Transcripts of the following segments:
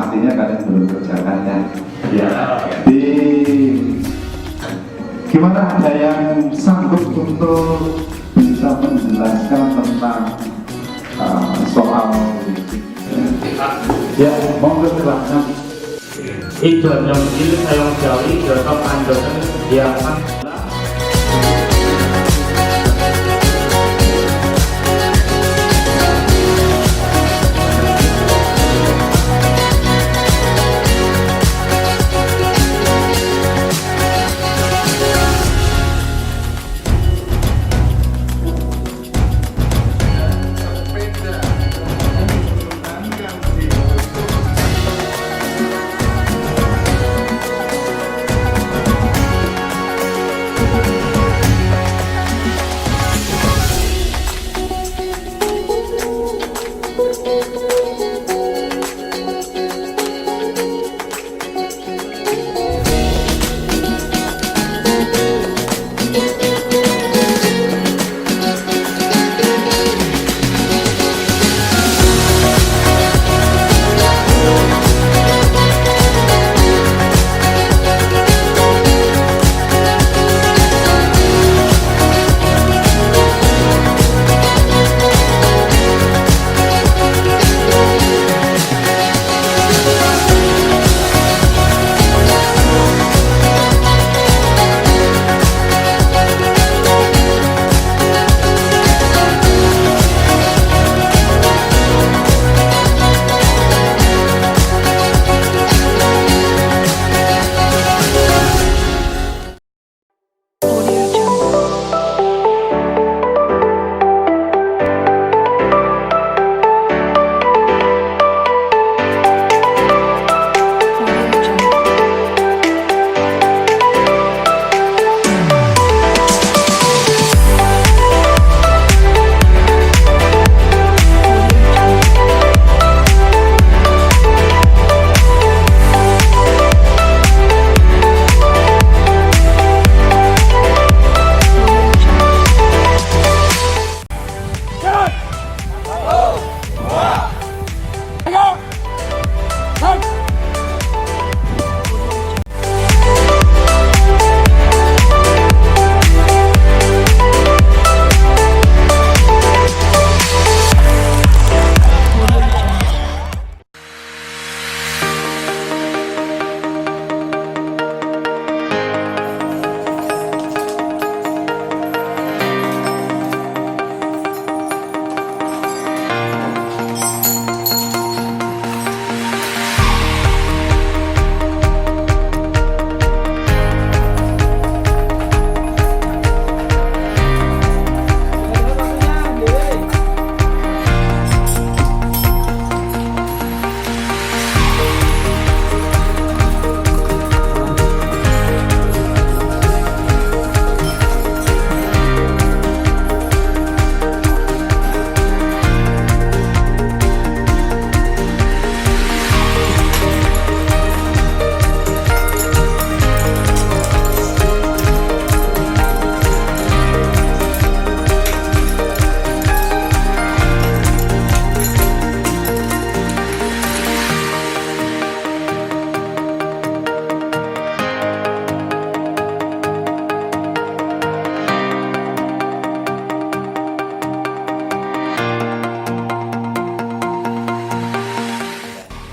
pastinya kalian belum kerjakan ya. Ya. Di gimana, ada yang sanggup untuk bisa menjelaskan tentang soal ya, monggo silahkan. Ijon yang kiri sayang jauhi jatuh andonan biasa.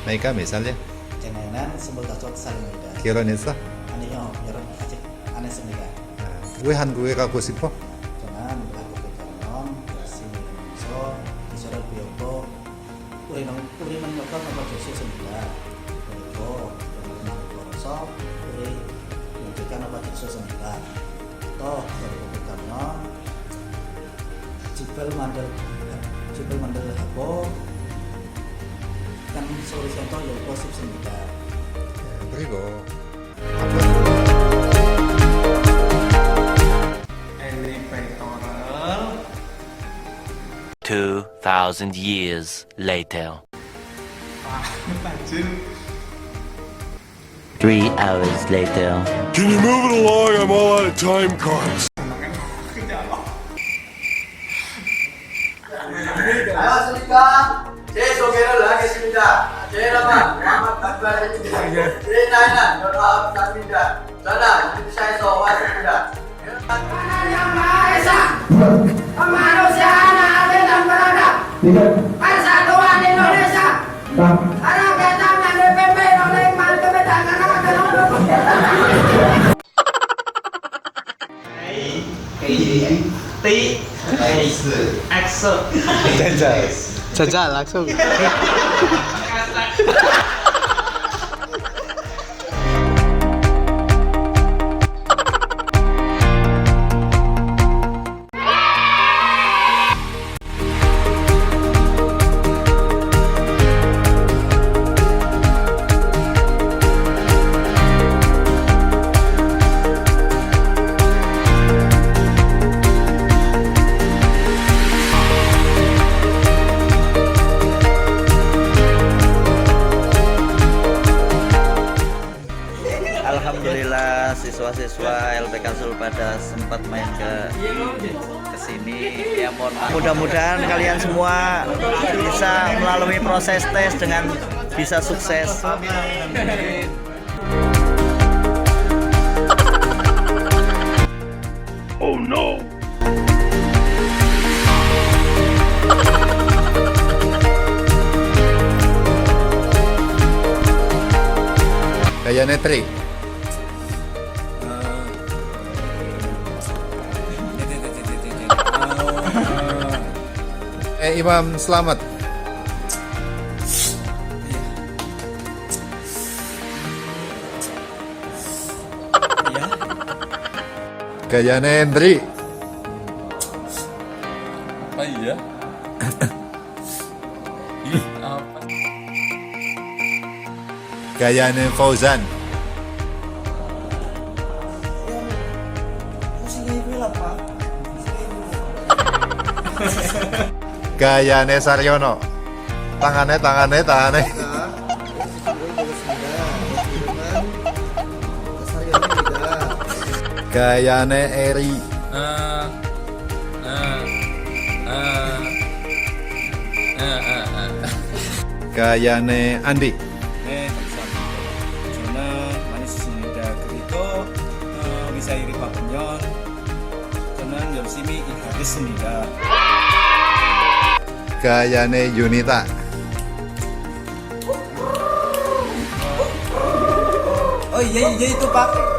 Naika misalnya Jangan sebut dasar salimida. 결혼했어? 아니요, 여러분 아직 안 했습니다. 왜 한국에 가고 싶어? 저는 한국에 가면 열심히 일하면서 기술을 배우고 우리는 여러 가지 수 있습니다. 그리고 많이 벌어서 우리 여기가 나가 수 있습니다. 또 한국에 가면 집을 만들고 kan solusinya yang positif 그리고 elevator 2,000 years later. 3 hours later. Can you move it along? I'm all out of time cards. 안녕하십니까. 제 소개를 하겠습니다. Kemanusiaan adil dan beradab. Persatuan Indonesia. Karena kita dipimpin oleh Iman Kebijakan Jajal langsung. Alhamdulillah siswa-siswa LPK Sulpada sempat main ke sini. Ya mohon maaf. Mudah-mudahan kalian semua bisa melalui proses tes dengan bisa sukses. Amin. Oh no! Kayane Tri. Imam Selamat. Kayane Hendri. Apa iya? Apa? Kayane Fauzan. Kayane Saryono. Tangannya. Kayane Eri. Kayane Andi. Jona manis sinida kerito bisa iri papenyon tenan yorsimi ihadis sinida. Kayane Yunita. Oh iya itu Pak.